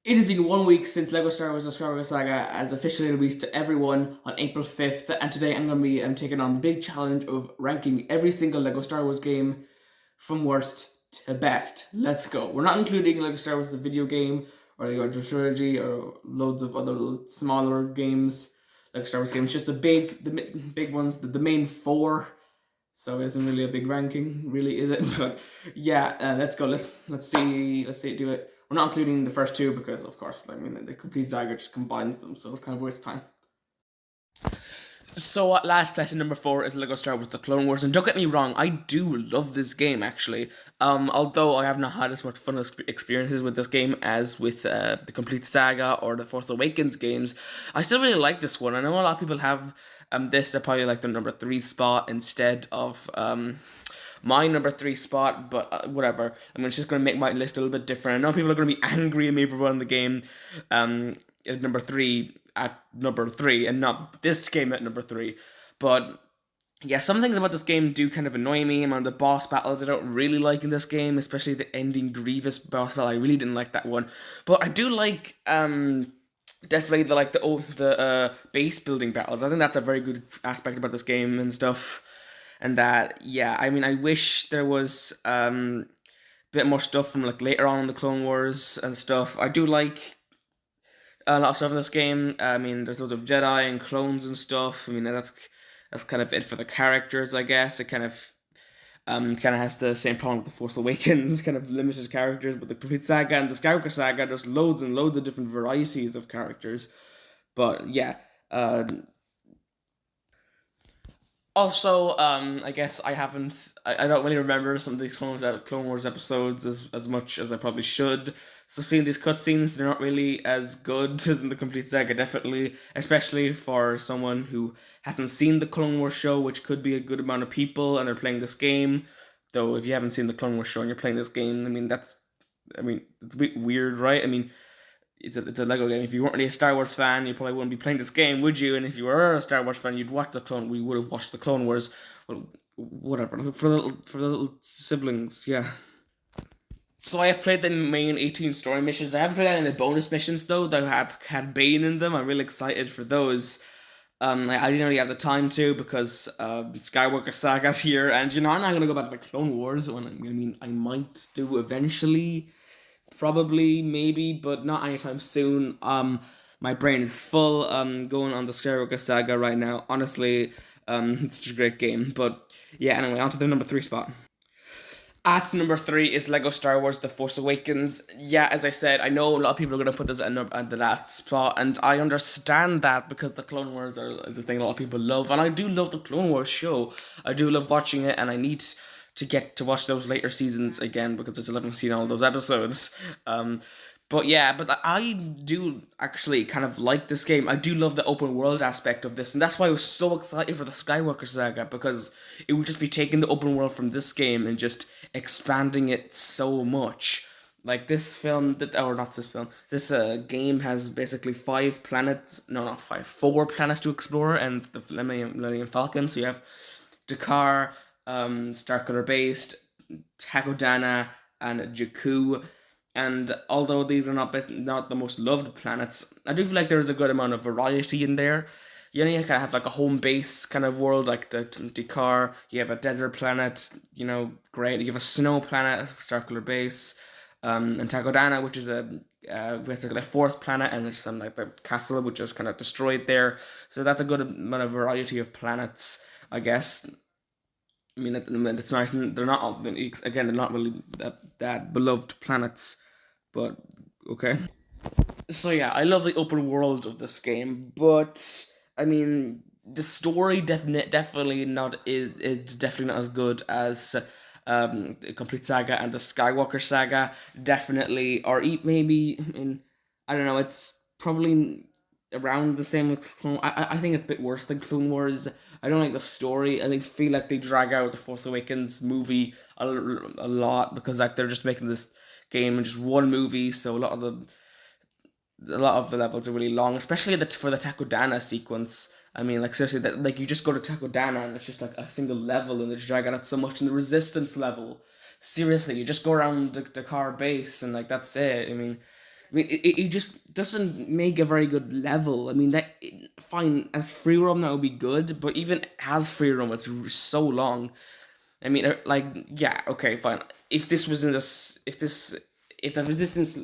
It has been 1 week since LEGO Star Wars: The Skywalker Saga has officially released to everyone on April 5th, and today I'm going to be taking on the big challenge of ranking every single LEGO Star Wars game from worst to best. Let's go. We're not including LEGO Star Wars the video game, or LEGO Trilogy, or loads of other smaller games, LEGO Star Wars games, just the big ones, the main four. So it isn't really a big ranking, really, is it? But yeah, let's go. Let's see it do it. We're not including the first two because, of course, I mean, the complete Zyger just combines them, so it's kind of a waste of time. So at last place in number 4 is LEGO Star Wars: The Clone Wars, and don't get me wrong, I do love this game actually. Although I have not had as much fun experiences with this game as with the Complete Saga or the Force Awakens games, I still really like this one. I know a lot of people have this are probably like the number 3 spot instead of my number 3 spot, but whatever. I mean, it's just going to make my list a little bit different. I know people are going to be angry at me for putting the game at number 3 at number 3 and not this game at number 3. But yeah, some things about this game do kind of annoy me. I mean, the boss battles I don't really like in this game, especially the ending Grievous boss battle. I really didn't like that one. But I do like definitely the base building battles. I think that's a very good aspect about this game and stuff. And that, yeah, I mean, I wish there was a bit more stuff from like later on in the Clone Wars and stuff. I do like a lot of stuff in this game. I mean, there's loads of Jedi and clones and stuff. I mean, that's kind of it for the characters, I guess. It kind of has the same problem with the Force Awakens, kind of limited characters, but the Complete Saga and the Skywalker Saga, there's loads and loads of different varieties of characters. But yeah, also, I guess I don't really remember some of these Clone Wars episodes as much as I probably should. So seeing these cutscenes, they're not really as good as in the Complete Saga, definitely, especially for someone who hasn't seen the Clone Wars show, which could be a good amount of people, and they're playing this game. Though, if you haven't seen the Clone Wars show and you're playing this game, I mean, it's a bit weird, right? I mean, it's a Lego game. If you weren't really a Star Wars fan, you probably wouldn't be playing this game, would you? And if you were a Star Wars fan, we would have watched the Clone Wars. Well, whatever for the little siblings, yeah. So I have played the main 18 story missions. I haven't played any of the bonus missions though that have had Bane in them. I'm really excited for those. I didn't really have the time to because Skywalker Saga's here, and I'm not gonna go back to the Clone Wars. I might do eventually, probably, maybe, but not anytime soon. My brain is full. Going on the Skywalker Saga right now. Honestly, it's just a great game. But yeah, anyway, on to the number 3 spot. At number 3 is LEGO Star Wars: The Force Awakens. Yeah, as I said, I know a lot of people are going to put this at the last spot, and I understand that because the Clone Wars is a thing a lot of people love, and I do love the Clone Wars show. I do love watching it, and I need to get to watch those later seasons again because I still haven't seen all those episodes. But I do actually kind of like this game. I do love the open world aspect of this, and that's why I was so excited for the Skywalker Saga because it would just be taking the open world from this game and just expanding it so much. Like this film, or not this film, this game has basically 5 planets. No, not 5, 4 planets to explore, and the Millennium Falcon. So you have Dakar, Starkiller Based, Takodana, and Jakku. And although these are not the most loved planets, I do feel like there's a good amount of variety in there. You kind of have like a home base kind of world, like the Dakar. You have a desert planet, great. You have a snow planet, Starkiller Base, and Takodana, which is basically a fourth planet, and there's some like the castle, which is kind of destroyed there. So that's a good amount of variety of planets, I guess. I mean, it's nice. They're not again. They're not really that beloved planets, but okay. So yeah, I love the open world of this game, but I mean, the story definitely is definitely not as good as the Complete Saga and the Skywalker Saga. Definitely, or maybe I don't know. It's probably around the same with Clone. I think it's a bit worse than Clone Wars. I don't like the story. I feel like they drag out the Force Awakens movie a lot because like they're just making this game in just one movie. So a lot of the levels are really long, especially for the Takodana sequence. I mean, like seriously, that like you just go to Takodana and it's just like a single level, and they just drag it out so much. And the Resistance level, seriously, you just go around the car base and like that's it. I mean, I mean, it just doesn't make a very good level. I mean, fine as free roam that would be good, but even as free roam, it's so long. I mean, like, yeah, okay, fine. If this was in this, if the resistance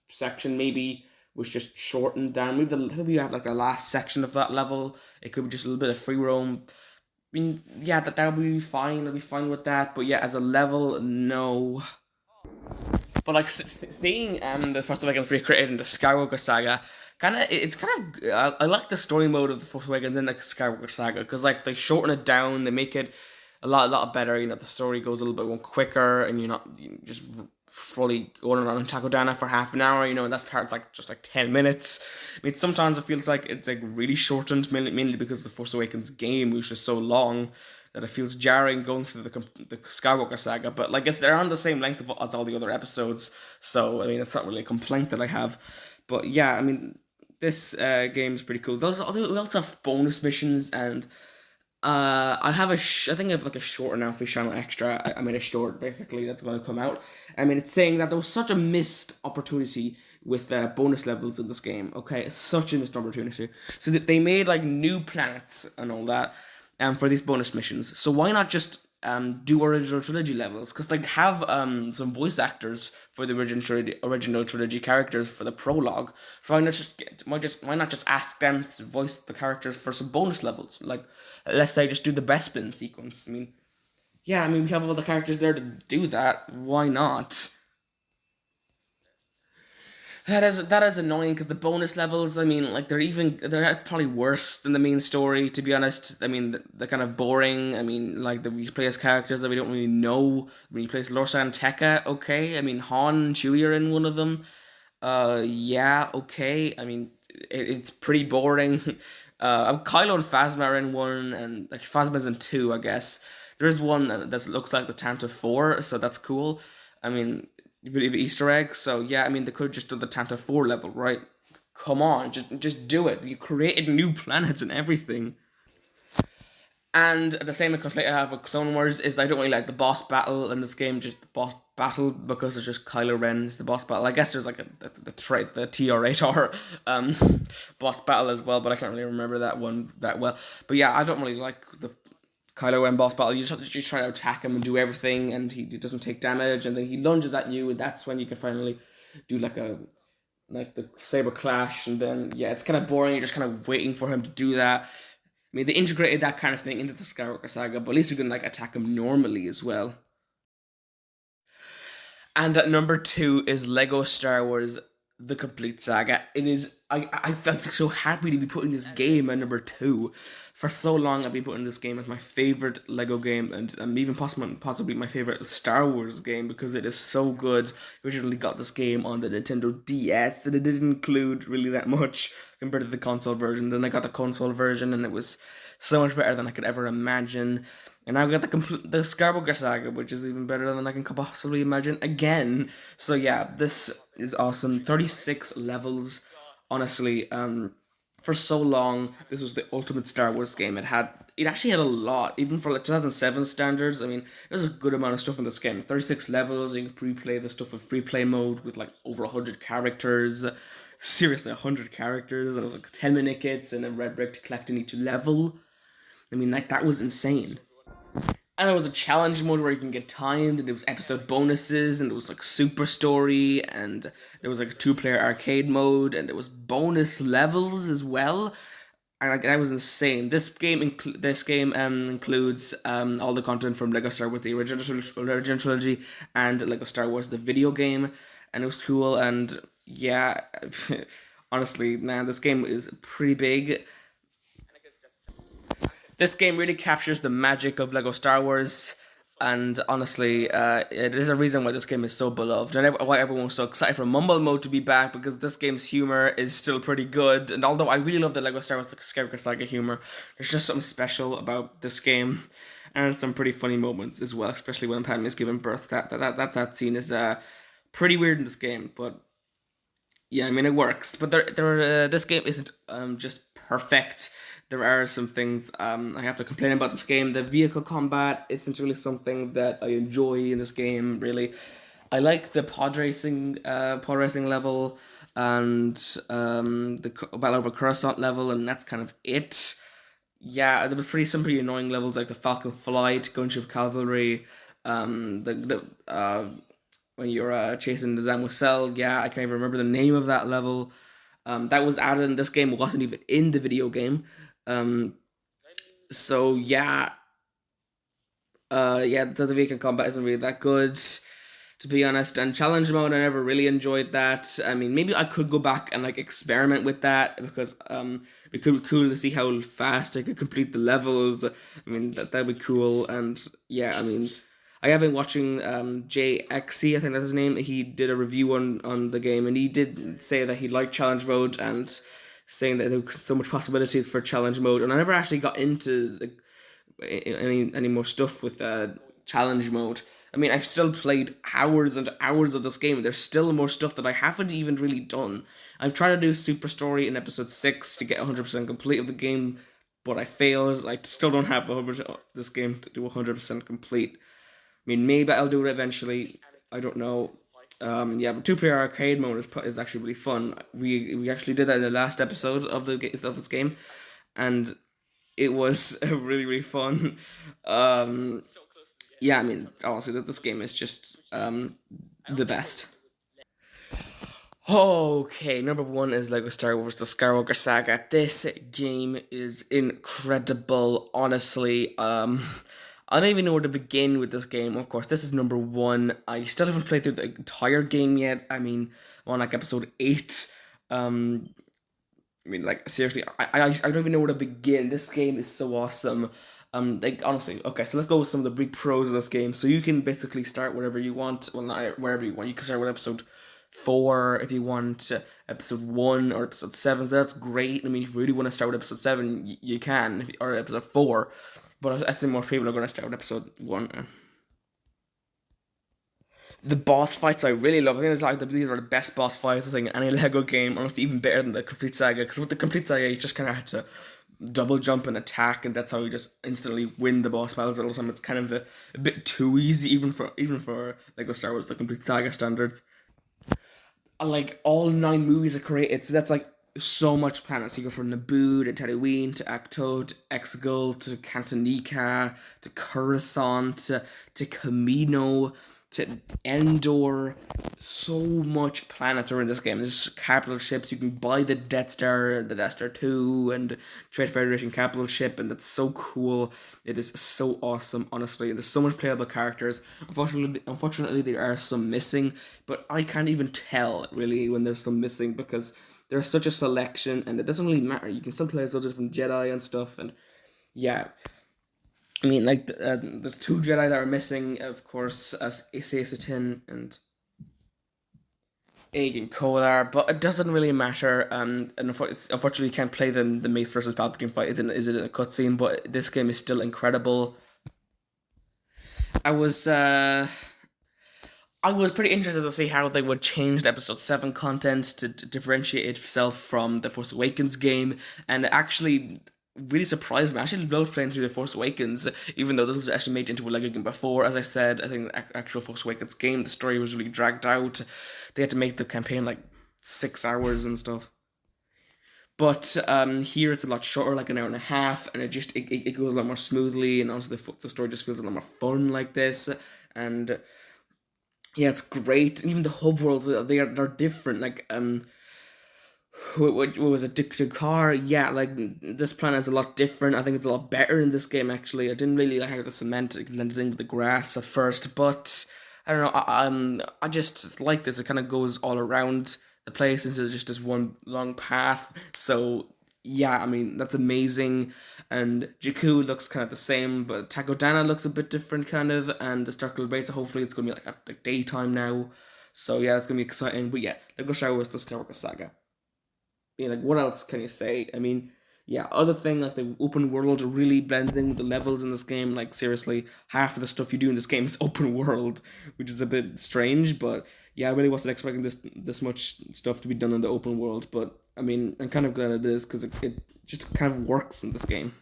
section maybe was just shortened down, maybe you have like the last section of that level. It could be just a little bit of free roam. I mean, yeah, that would be fine. I'd be fine with that. But yeah, as a level, no. But like seeing the Force Awakens recreated in the Skywalker saga, it's kind of I like the story mode of the Force Awakens in the Skywalker saga because like they shorten it down, they make it a lot better. You know, the story goes a little bit more quicker, and you're not just fully going around Takodana for half an hour. You know, and that's part's like just like 10 minutes. I mean, sometimes it feels like it's like really shortened, mainly because the Force Awakens game was just so long that it feels jarring going through the Skywalker saga. But like, it's they're on the same length as all the other episodes, so I mean, it's not really a complaint that I have. But yeah, I mean, this game is pretty cool. We also have bonus missions, and I have I think I have like a short Alfie channel extra. I made a short basically that's going to come out. I mean, it's saying that there was such a missed opportunity with bonus levels in this game. Okay, such a missed opportunity. So that they made like new planets and all that, for these bonus missions. So why not just do original trilogy levels? Because like have some voice actors for the original trilogy characters for the prologue. So why not just ask them to voice the characters for some bonus levels? Like let's say just do the Bespin sequence. I mean, yeah, I mean we have all the characters there to do that. Why not? That is annoying because the bonus levels. I mean, like they're probably worse than the main story. To be honest, I mean they're kind of boring. I mean, like we play as characters that we don't really know. When you play as Lorsa and Tekka, okay. I mean Han and Chewie are in one of them. Yeah, okay. I mean, it's pretty boring. Kylo and Phasma are in one, and like Phasma's in two, I guess. There's one that looks like the Tantive 4, so that's cool. I mean, you believe Easter egg, so yeah. I mean, they could have just done the Tantive 4 level, right? Come on, just do it. You created new planets and everything. And the same complaint I have with Clone Wars is I don't really like the boss battle in this game, just the boss battle because it's just Kylo Ren is the boss battle. I guess there's like the TR8R boss battle as well, but I can't really remember that one that well. But yeah, I don't really like the Kylo Ren boss battle. You try to attack him and do everything, and he doesn't take damage, and then he lunges at you, and that's when you can finally do like the saber clash, and then yeah, it's kind of boring. You're just kind of waiting for him to do that. I mean, they integrated that kind of thing into the Skywalker saga, but at least you can like attack him normally as well. And at number two is Lego Star Wars: The Complete Saga. It is I felt so happy to be putting this game at number two. For so long, I've been putting this game as my favorite Lego game, and even possibly my favorite Star Wars game because it is so good. I originally got this game on the Nintendo DS, and it didn't include really that much compared to the console version. Then I got the console version, and it was so much better than I could ever imagine. And now we got the Skywalker Saga, which is even better than I can possibly imagine again. So yeah, this is awesome. 36 levels, honestly. For so long, this was the ultimate Star Wars game. It actually had a lot, even for like 2007 standards. I mean, there's a good amount of stuff in this game. 36 levels. You can pre-play the stuff with free play mode with like over 100 characters. Seriously, 100 characters. And it was like 10-minute kits and a red brick to collect in each level. I mean, like that was insane. And there was a challenge mode where you can get timed, and there was episode bonuses, and it was like super story, and there was like a two-player arcade mode, and there was bonus levels as well. And like that was insane. This game includes all the content from Lego Star Wars the original trilogy and Lego Star Wars the video game, and it was cool. And yeah, honestly, man, this game is pretty big. This game really captures the magic of Lego Star Wars, and honestly, it is a reason why this game is so beloved, and why everyone was so excited for Mumble Mode to be back because this game's humor is still pretty good. And although I really love the Lego Star Wars Skywalker Saga humor, there's just something special about this game, and some pretty funny moments as well, especially when Padme is giving birth. That scene is pretty weird in this game, but yeah, I mean it works. But this game isn't just perfect. There are some things I have to complain about this game. The vehicle combat isn't really something that I enjoy in this game, really. I like the pod racing level, and the Battle over Coruscant level, and that's kind of it. Yeah, there was some pretty annoying levels like the Falcon Flight, Gunship Cavalry, the when you're chasing the Zamucel. Yeah, I can't even remember the name of that level. That was added in this game. It wasn't even in the video game. Um, so yeah, yeah, the vehicle combat isn't really that good, to be honest. And challenge mode, I never really enjoyed that. I mean, maybe I could go back and like experiment with that because it could be cool to see how fast I could complete the levels. I mean, that'd be cool. And yeah, I mean, I have been watching JXC, I think that's his name. He did a review on the game, and he did say that he liked challenge mode and saying that there were so much possibilities for challenge mode. And I never actually got into like any more stuff with challenge mode. I mean, I've still played hours and hours of this game. There's still more stuff that I haven't even really done. I've tried to do Super Story in episode 6 to get 100% complete of the game, but I failed. I still don't have 100% this game to do 100% complete. I mean, maybe I'll do it eventually. I don't know. Yeah, but two-player arcade mode is actually really fun. We actually did that in the last episode of of this game, and it was really fun. Um, yeah, I mean, honestly, that this game is just the best. Okay, number one is Lego Star Wars: The Skywalker Saga. This game is incredible, honestly. I don't even know where to begin with this game. Of course, this is number one. I still haven't played through the entire game yet. I mean, I'm on like episode 8. Um, I mean, like seriously, I don't even know where to begin. This game is so awesome. Like honestly, okay, so let's go with some of the big pros of this game. So you can basically start wherever you want. Well, not wherever you want. You can start with episode 4 if you want, episode 1 or episode 7. So that's great. I mean, if you really want to start with episode 7, you can, or episode 4. But I think most people are going to start with episode 1. The boss fights I really love. I think it's like these are the best boss fights I think in any Lego game. Honestly, even better than the Complete Saga. Because with the Complete Saga, you just kind of had to double jump and attack, and that's how you just instantly win the boss battles. All the time, it's kind of a bit too easy, even for Lego Star Wars, the Complete Saga standards. Like all 9 movies are created, so that's like so much planets. You go from Naboo to Tatooine to Acto to Exegol to Cantonica to Coruscant to Camino to Endor. So much planets are in this game. There's capital ships. You can buy the Death Star 2, and Trade Federation capital ship, and that's so cool. It is so awesome, honestly. There's so much playable characters. Unfortunately, there are some missing, but I can't even tell really when there's some missing because there's such a selection, and it doesn't really matter. You can still play as those different Jedi and stuff, and yeah, I mean, like, there's 2 Jedi that are missing, of course, as Asatin and Aegon Kolar, but it doesn't really matter. And unfortunately, you can't play the Mace versus Palpatine fight. Is it in a cutscene? But this game is still incredible. I was uh, I was pretty interested to see how they would change the episode 7 content to differentiate itself from the Force Awakens game, and it actually really surprised me. I actually loved playing through the Force Awakens, even though this was actually made into a Lego game before. As I said, I think the actual Force Awakens game, the story was really dragged out. They had to make the campaign like 6 hours and stuff. But here it's a lot shorter, like an hour and a half, and it goes a lot more smoothly, and also the story just feels a lot more fun like this. And yeah, it's great. And even the hub worlds, they're different. Like what was it, Dakar? Yeah, like this planet's a lot different. I think it's a lot better in this game. Actually, I didn't really like how the cement blended in with the grass at first, but I don't know. I just like this. It kind of goes all around the place instead of just this one long path. So yeah, I mean that's amazing. And Jakku looks kind of the same, but Takodana looks a bit different, kind of. And the Starkle Base, hopefully, it's gonna be like at daytime now. So yeah, it's gonna be exciting. But yeah, Lego Star Wars: The Skywalker Saga. Like what else can you say? I mean, yeah, other thing like the open world really blends in with the levels in this game. Like seriously, half of the stuff you do in this game is open world, which is a bit strange. But yeah, I really wasn't expecting this much stuff to be done in the open world. But I mean, I'm kind of glad it is because it just kind of works in this game.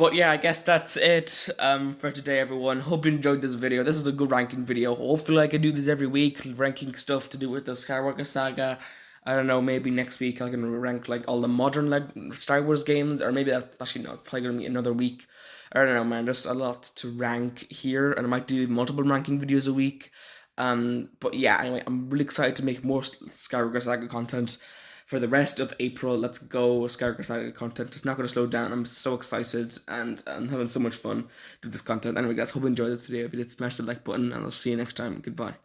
But yeah, I guess that's it for today, everyone. Hope you enjoyed this video. This is a good ranking video. Hopefully, I can do this every week, ranking stuff to do with the Skywalker saga. I don't know, maybe next week I can rank like all the modern like Star Wars games, or maybe that actually no, it's probably gonna be another week. I don't know, man. There's a lot to rank here, and I might do multiple ranking videos a week. But yeah, anyway, I'm really excited to make more Skywalker Saga content for the rest of April. Let's go, Skywalker Saga content. It's not going to slow down. I'm so excited and I'm having so much fun with this content. Anyway, guys, hope you enjoyed this video. If you did, smash the like button, and I'll see you next time. Goodbye.